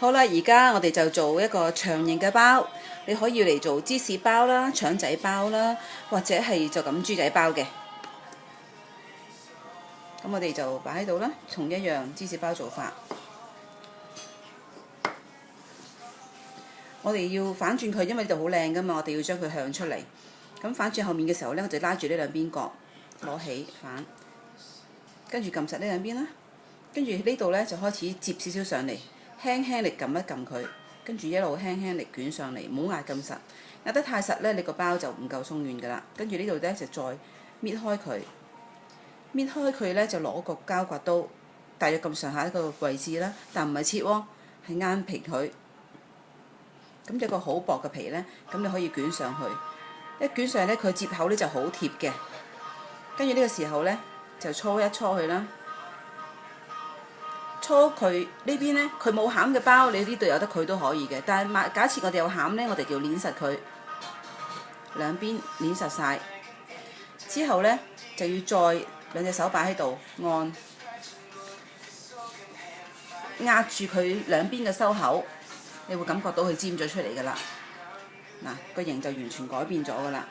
好啦，而家我哋就做一個長形嘅包，你可以嚟做芝士包啦、腸仔包啦，或者係就咁豬仔包嘅。咁我哋就擺喺度啦，同一樣芝士包做法。我哋要反轉佢，因為呢度好靚噶嘛，我哋要將佢向出嚟。咁反轉後面嘅時候呢，我就拉住呢兩邊角，攞起反，跟住撳實呢兩邊啦。跟住呢度呢，就開始接少少上嚟。輕輕力撳一撳佢，跟住一路輕輕力捲上嚟，唔好壓咁實。壓得太實呢，你個包就唔夠鬆軟㗎啦。跟住呢度呢，就再搣開佢，搣開佢呢，就攞個膠刮刀，大約咁上下一個位置啦，但唔係切喎，係啱皮佢。咁有個好薄嘅皮呢，咁你可以捲上去。一捲上呢，佢接口呢就好貼嘅。跟住呢個時候呢，就搓一搓佢啦。搓佢呢邊呢，佢冇餡嘅包，你呢度有得佢都可以嘅。但係假設我哋有餡呢，我哋就要捏實佢，兩邊捏實晒。之後呢，就要再兩隻手擺喺度壓住佢兩邊嘅收口，你會感覺到佢尖咗出嚟㗎啦。嗱，個形就完全改變咗㗎啦。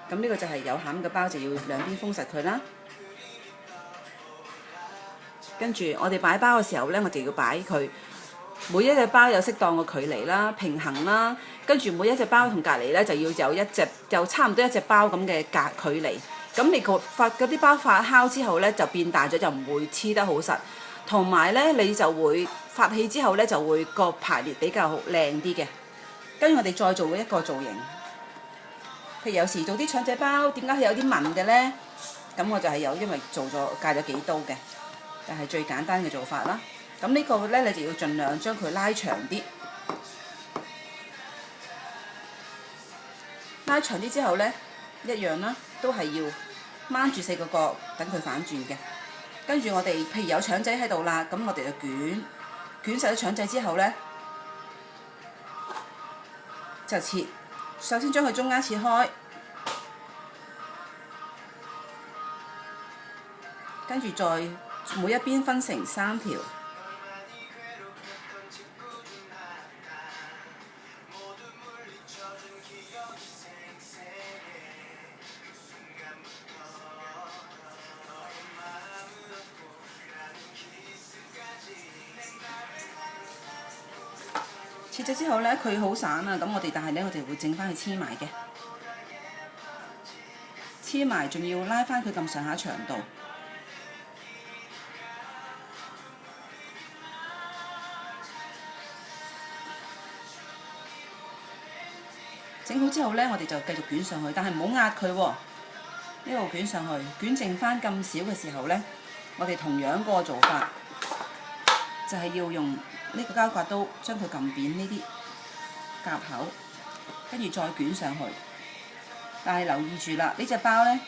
咁呢個就係有餡嘅包，就要兩邊封實佢啦。跟住我哋擺包嘅時候呢，我哋要擺佢每一隻包有適當嘅距離啦、平衡啦。跟住每一隻包同隔離呢，就要有差唔多一隻包咁嘅距離。咁你嗰啲包發酵之後呢，就變大咗，就唔會黐得好實。同埋呢，你就會發氣之後呢，就會個排列比較靚啲嘅。跟住我哋再做一個造型。譬如有時做啲腸仔包，點解係有啲紋嘅呢？咁我就係因為戒咗幾刀嘅。但係最簡單嘅做法啦。咁呢個呢，你就要盡量將佢拉長啲，拉長啲之後呢，一樣啦，都係要掹住4個角，等佢反轉嘅。跟住我哋譬如有腸仔喺度啦，咁我哋就捲實咗腸仔之後呢，就切。首先將佢中間切開，跟住再每一邊分成3條，切咗之後呢，佢好散啊，咁但係呢，我哋會整翻佢黐埋嘅，黐埋仲要拉翻佢咁上下長度。整好之後呢，我哋就繼續捲上去，但係唔好壓佢喎，一路捲上去，捲剩翻咁少嘅時候呢，我哋同樣嗰個做法，就係要用呢個膠刮刀將佢撳扁呢啲夾口，跟住再捲上去。但係留意住啦，呢隻包呢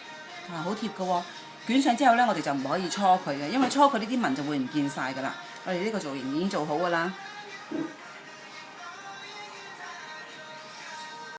好貼嘅喎，捲上之後呢，我哋就唔可以搓佢嘅，因為搓佢呢啲紋就會唔見晒㗎啦。我哋呢個造型已經做好㗎啦。